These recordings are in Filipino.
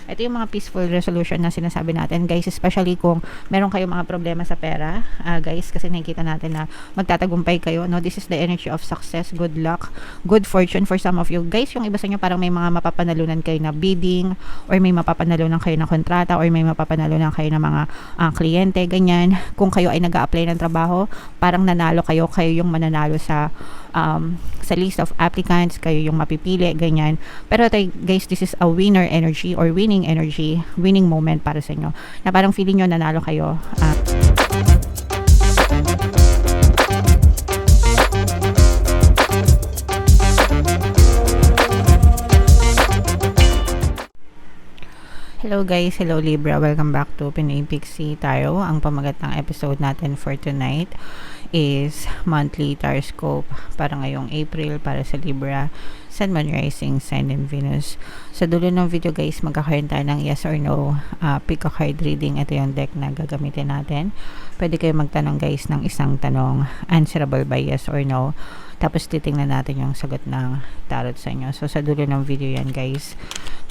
Ito yung mga peaceful resolution na sinasabi natin, guys, especially kung meron kayong mga problema sa pera, guys, kasi nakikita natin na magtatagumpay kayo, no? This is the energy of success, good luck, good fortune for some of you. Guys, yung iba sa inyo parang may mga mapapanalunan kayo na bidding, or may mapapanalunan kayo na kontrata, or may mapapanalunan kayo ng mga kliyente, ganyan. Kung kayo ay nag-a-apply ng trabaho, parang nanalo kayo yung mananalo sa list of applicants, kayo yung mapipili, ganyan. Pero guys, this is a winner energy or winning energy, winning moment para sa inyo, na parang feeling nyo nanalo kayo. Hello guys, hello Libra, welcome back to Pinoy Pixie Tarot. Ang pamagat ng episode natin for tonight is monthly horoscope para ngayong April para sa Libra, Sun, Moon, Rising, Sign, and Venus. Sa dulo ng video guys, magkakaroon tayo ng yes or no pick a card reading. Ito yung deck na gagamitin natin. Pwede kayo magtanong guys ng isang tanong, answerable by yes or no. Tapos titingnan natin yung sagot ng tarot sa inyo. So sa dulo ng video yan guys,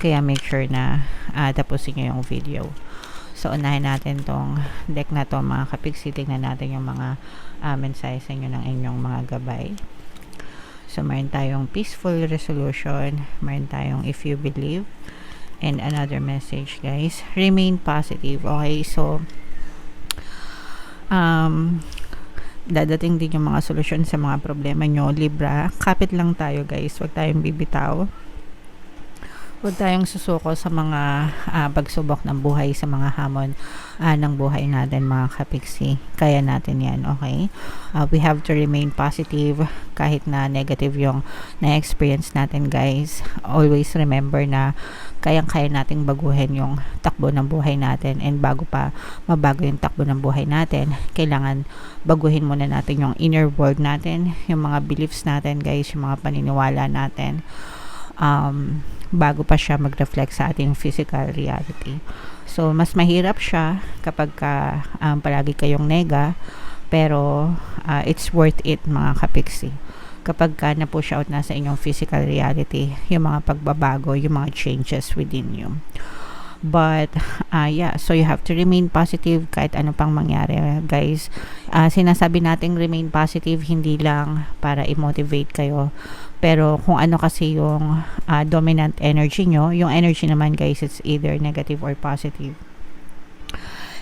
kaya make sure na tapusin nyo yung video. So unahin natin tong deck na to mga kapiksi. Tingnan natin yung mga mensahe sa inyo ng inyong mga gabay. So meron tayong peaceful resolution, meron tayong if you believe, and another message guys, remain positive. Okay, so dadating din yung mga solusyon sa mga problema nyo, Libra. Kapit lang tayo guys, huwag tayong bibitaw, huwag tayong susuko sa mga pagsubok ng buhay, sa mga hamon ng buhay natin mga kapiksi. Kaya natin yan, okay? We have to remain positive kahit na negative yung na-experience natin guys. Always remember na kayang-kaya nating baguhin yung takbo ng buhay natin, and bago pa mabago yung takbo ng buhay natin, kailangan baguhin muna natin yung inner world natin, yung mga beliefs natin guys, yung mga paniniwala natin, bago pa siya mag-reflect sa ating physical reality. So mas mahirap siya kapag palagi kayong nega, pero it's worth it mga kapiksi kapag na-push out na sa inyong physical reality yung mga pagbabago, yung mga changes within you. But yeah, so you have to remain positive kahit ano pang mangyari guys. Sinasabi nating remain positive hindi lang para i-motivate kayo, pero kung ano kasi yung dominant energy nyo, yung energy naman guys, it's either negative or positive.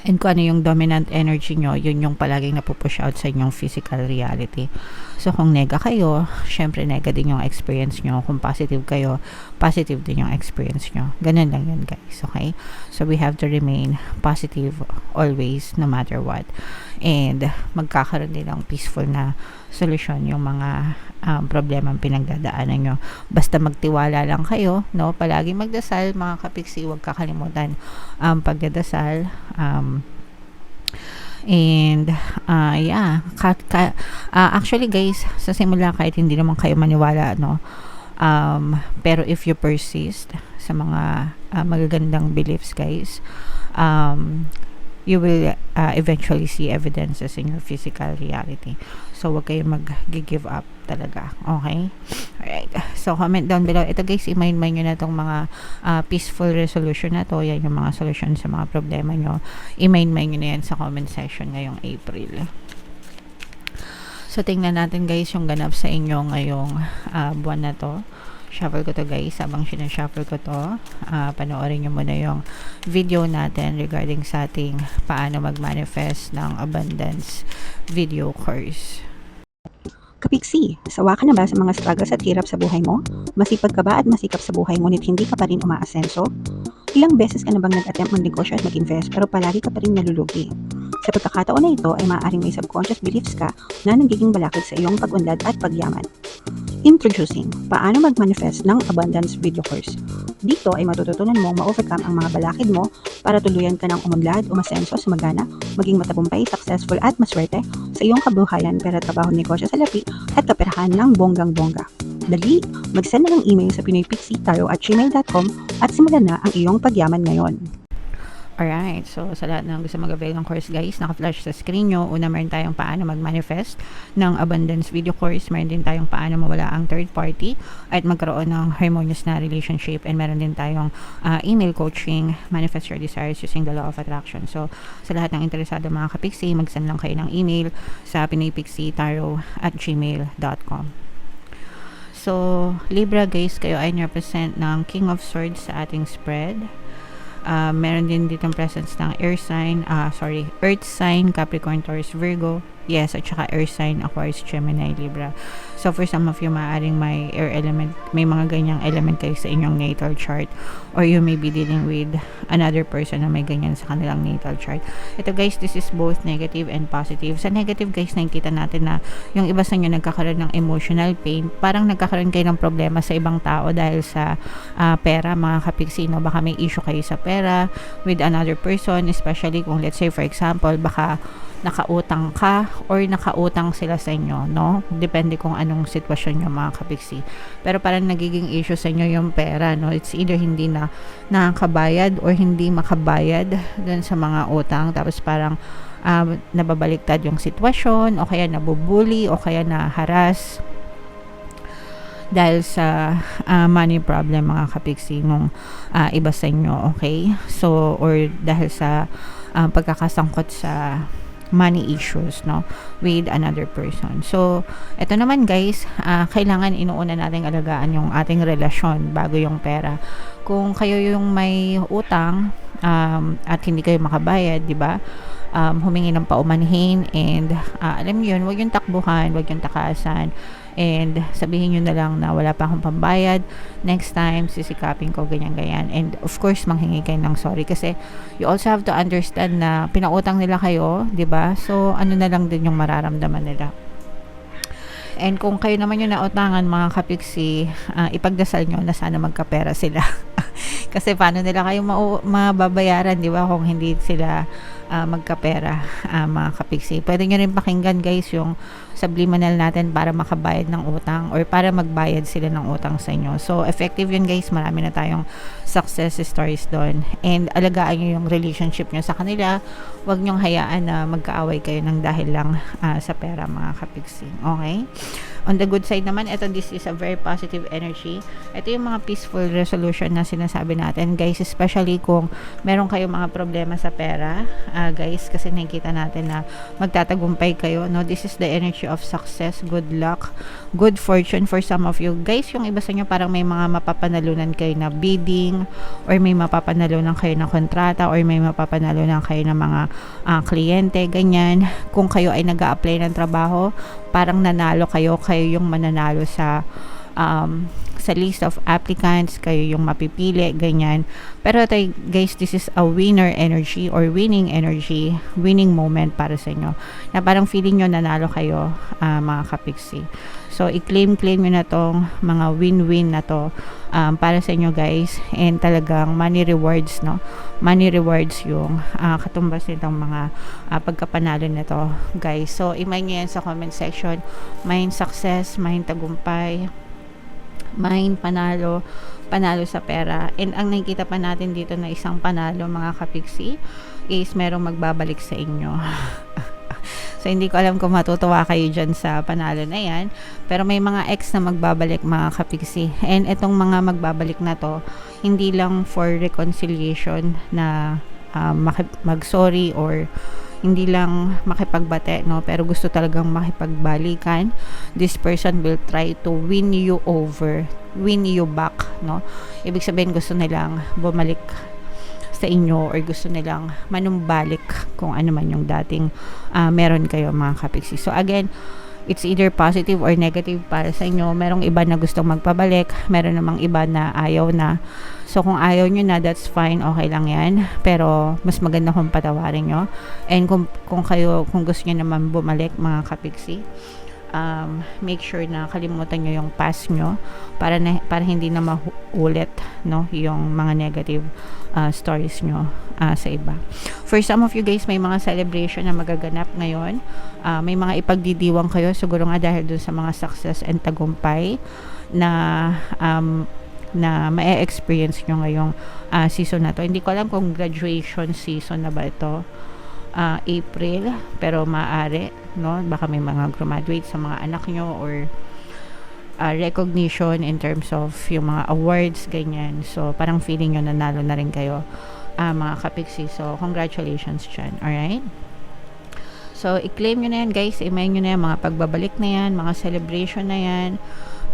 And kung ano yung dominant energy nyo, yun yung palaging napupush out sa inyong physical reality. So kung nega kayo, syempre nega din yung experience nyo. Kung positive kayo, positive din yung experience nyo. Ganun lang yun guys, okay? So we have to remain positive always, no matter what. And magkakaroon din ng peaceful na solusyon yung mga problemang pinagdadaanan nyo. Basta magtiwala lang kayo, no? Palagi magdasal mga kapiksi, huwag kakalimutan pagdadasal. And yeah, actually guys, sa simula kahit hindi naman kayo maniwala, no, pero if you persist sa mga magagandang beliefs guys, you will eventually see evidences in your physical reality. So wag kayong mag-give up talaga, okay? Alright, so comment down below. Ito guys, i-mind nyo na itong mga peaceful resolution na to. Yan yung mga solution sa mga problema nyo. I-mind nyo na yan sa comment section ngayong April. So tingnan natin guys yung ganap sa inyo ngayong buwan na to. Shuffle ko to guys. Habang sinashuffle ko to, panoorin nyo muna yung video natin regarding sa ating paano mag-manifest ng abundance video course. Kapiksi, sawa ka na ba sa mga struggles at hirap sa buhay mo? Masipag ka ba at masikap sa buhay ngunit hindi ka pa rin umaasenso? Ilang beses ka na bang nag-attempt mag-negosyo at mag-invest pero palagi ka pa rin nalulugi? Sa pagkakataon na ito ay maaaring may subconscious beliefs ka na nagiging balakid sa iyong pag-unlad at pagyaman. Introducing, paano mag-manifest ng abundance video course. Dito ay matututunan mong ma-overcome ang mga balakid mo para tuluyan ka ng umunlad, umasenso, sumagana, maging matagumpay, successful at maswerte sa iyong kabuhayan, pera, trabaho, negosyo, salapi at kaperahan ng bonggang-bongga. Dali, mag-send na ng email sa pinoypixie@gmail.com at simulan na ang iyong pagyaman ngayon. Alright, so sa lahat ng gusto mag-avail ng course guys, naka-flash sa screen nyo. Una, meron tayong paano mag-manifest ng abundance video course. Meron din tayong paano mawala ang third party at magkaroon ng harmonious na relationship. And meron din tayong email coaching, manifest your desires using the law of attraction. So sa lahat ng interesado mga kapixie, mag-send lang kayo ng email sa pinaypixietarot@gmail.com. So Libra guys, kayo ay represent ng King of Swords sa ating spread. Meron din ditong presence ng earth sign, Capricorn, Taurus, Virgo, yes, at saka earth sign, Aquarius, Gemini, Libra. So for some of you, maaaring may air element, may mga ganyang element kayo sa inyong natal chart, or you may be dealing with another person na may ganyan sa kanilang natal chart. Ito guys, this is both negative and positive. Sa negative guys, nakikita natin na yung iba sa inyo nagkakaroon ng emotional pain, parang nagkakaroon kayo ng problema sa ibang tao dahil sa pera, mga kapixie, no? Baka may issue kayo sa pera with another person, especially kung let's say for example, baka nakautang ka or nakautang sila sa inyo, no? Depende kung anong sitwasyon nyo mga kapixie. Pero parang nagiging issue sa inyo yung pera, no? It's either hindi na nakakabayad or hindi makabayad dun sa mga utang. Tapos parang nababaliktad yung sitwasyon, o kaya nabubuli, o kaya na-harass dahil sa money problem mga kapixie nung iba sa inyo, okay? So, or dahil sa pagkakasangkot sa money issues, no, with another person. So ito naman guys, kailangan inuuna nating alagaan yung ating relasyon bago yung pera. Kung kayo yung may utang at hindi kayo makabayad, di ba, humingi ng paumanhin, and alam niyo yun, wag yung takbuhan, wag yung takasan, and sabihin nyo na lang na wala pa akong pambayad, next time sisikapin ko, ganyan. And of course manghingi kayo ng sorry, kasi you also have to understand na pinautang nila kayo, di ba? So ano na lang din yung mararamdaman nila. And kung kayo naman yung nautangan mga kapixie, ipagdasal nyo na sana magkapera sila. Kasi paano nila kayo mababayaran, di ba, kung hindi sila magkapera, mga kapixie. Pwede nyo rin pakinggan guys yung subliminal natin para makabayad ng utang or para magbayad sila ng utang sa inyo. So effective yun guys, marami na tayong success stories doon. And alagaan nyo yung relationship nyo sa kanila. Huwag nyong hayaan na magkaaway kayo ng dahil lang sa pera mga kapixie. Okay? On the good side naman, this is a very positive energy. Ito yung mga peaceful resolution na sinasabi natin guys, especially kung meron kayong mga problema sa pera, guys, kasi nakikita natin na magtatagumpay kayo, no? This is the energy of success, good luck, good fortune for some of you guys. Yung iba sa inyo parang may mga mapapanalunan kayo na bidding, or may mapapanalunan kayo na kontrata, or may mapapanalunan kayo ng mga kliyente, ganyan. Kung kayo ay nag-a-apply ng trabaho, parang nanalo kayo yung mananalo sa list of applicants, kayo yung mapipili, ganyan. Pero ito guys, this is a winner energy or winning energy, winning moment para sa inyo, na parang feeling nyo nanalo kayo, mga kapixie. So i-claim nyo na tong mga win-win na to para sa inyo guys, and talagang money rewards, no? Money rewards yung katumbas nitong mga pagkapanalo nito guys. So imay nyo yan sa comment section. Main success, main tagumpay, main panalo sa pera. And ang nakikita pa natin dito na isang panalo mga kapixie is merong magbabalik sa inyo. So hindi ko alam kung matutuwa kayo dyan sa panalo na yan, pero may mga ex na magbabalik mga kapixie. And itong mga magbabalik na to, hindi lang for reconciliation na mag-sorry or hindi lang makipagbate, no, pero gusto talagang makipagbalikan. This person will try to win you over, win you back, no. Ibig sabihin gusto nilang bumalik sa inyo or gusto nilang manumbalik kung ano man yung dating meron kayo mga kapixie. So again, it's either positive or negative para sa inyo. Merong iba na gustong magpabalik, meron namang iba na ayaw na. So kung ayaw nyo na, that's fine, okay lang yan. Pero mas maganda kung patawarin nyo. And kung gusto nyo naman bumalik mga kapixie, make sure na kalimutan nyo yung past nyo para hindi na maulit, no, yung mga negative stories nyo sa iba. For some of you guys, may mga celebration na magaganap ngayon. May mga ipagdidiwang kayo siguro nga dahil dun sa mga success and tagumpay na na ma-experience nyo ngayong season na to. Hindi ko alam kung graduation season na ba ito, April, pero maaari, no? Baka may mga graduate sa mga anak nyo, or recognition in terms of yung mga awards, ganyan. So parang feeling nyo nanalo na rin kayo, mga kapiksi. So congratulations dyan. Alright, so i-claim nyo na yan guys, i-main nyo na yan, mga pagbabalik na yan, mga celebration na yan.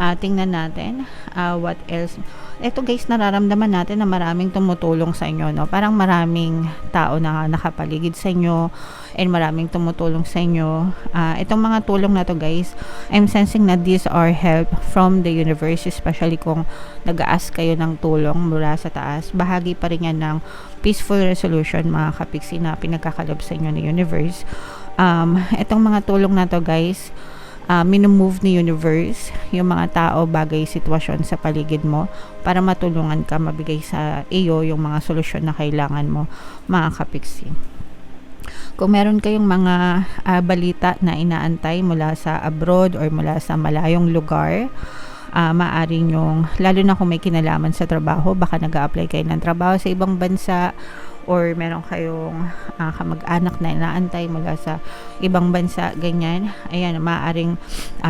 Tingnan natin what else. Ito guys, nararamdaman natin na maraming tumutulong sa inyo, no? Parang maraming tao na nakapaligid sa inyo and maraming tumutulong sa inyo. Itong mga tulong na to guys, I'm sensing na these are help from the universe, especially kung nag-ask kayo ng tulong mula sa taas. Bahagi pa rin yan ng peaceful resolution, mga kapiksi, na pinagkakalob sa inyo ng universe. Itong mga tulong na to guys, minumove ni universe yung mga tao, bagay, sitwasyon sa paligid mo para matulungan ka, mabigay sa iyo yung mga solusyon na kailangan mo, mga kapiksi. Kung meron kayong mga balita na inaantay mula sa abroad or mula sa malayong lugar, maaari nyong, lalo na kung may kinalaman sa trabaho, baka nag-a-apply kayo ng trabaho sa ibang bansa, or meron kayong kamag-anak na inaantay mula sa ibang bansa, ganyan, ayan, maaaring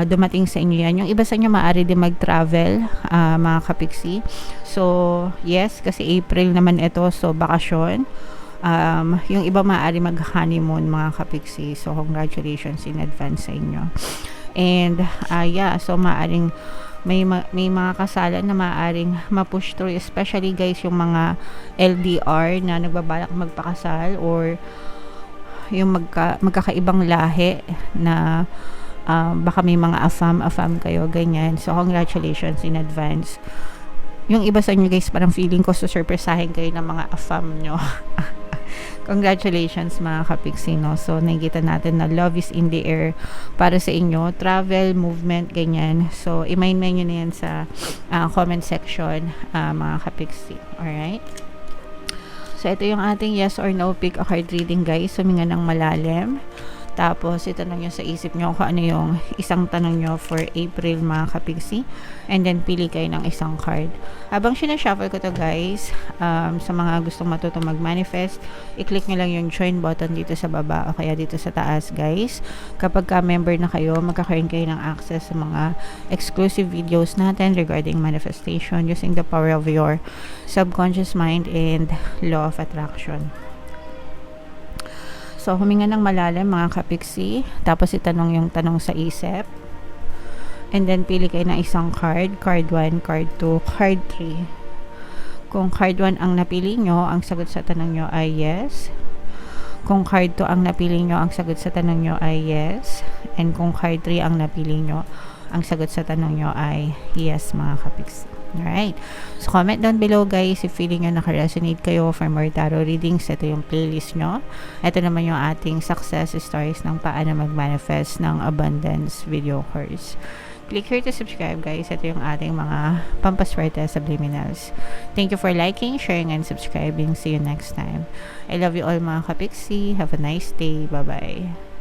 dumating sa inyo yan. Yung iba sa inyo maaari din mag-travel, mga kapiksi. So yes, kasi April naman ito, so bakasyon. Yung iba maaari mag-honeymoon, mga kapiksi. So congratulations in advance sa inyo. And yeah, so maaaring may mga kasalan na maaaring ma-push through, especially guys yung mga LDR na nagbabalak magpakasal, or yung magkakaibang lahi na baka may mga afam kayo, ganyan. So congratulations in advance. Yung iba sa inyo guys, parang feeling ko susurpresahin kayo ng mga afam nyo. Congratulations, mga kapiksi, no? So nakikita natin na love is in the air para sa inyo, travel, movement, ganyan. So i-main nyo na yan sa comment section, mga kapiksi. Alright, so ito yung ating yes or no pick a card reading guys. Suminga ng malalim, tapos itanong nyo sa isip nyo kung ano yung isang tanong nyo for April, mga kapiksi, and then pili kayo ng isang card. Habang sinashuffle ko to guys, sa mga gustong matutong mag-manifest, i-click nyo lang yung join button dito sa baba o kaya dito sa taas guys. Kapag member na kayo, magkakaroon kayo ng access sa mga exclusive videos natin regarding manifestation using the power of your subconscious mind and law of attraction. So, huminga ng malalim, mga kapiksi. Tapos, itanong yung tanong sa isip. And then, pili kayo ng isang card. Card 1, card 2, card 3. Kung card 1 ang napili nyo, ang sagot sa tanong nyo ay yes. Kung card 2 ang napili nyo, ang sagot sa tanong nyo ay yes. And kung card 3 ang napili nyo, ang sagot sa tanong nyo ay yes, mga kapiksi. Alright, so comment down below guys if feeling nyo naka-resonate kayo for more tarot readings. Ito yung playlist nyo. Ito naman yung ating success stories ng paano mag-manifest ng abundance video course. Click here to subscribe guys. Ito yung ating mga pampaswerte subliminals. Thank you for liking, sharing, and subscribing. See you next time. I love you all, mga kapiksi. Have a nice day. Bye-bye.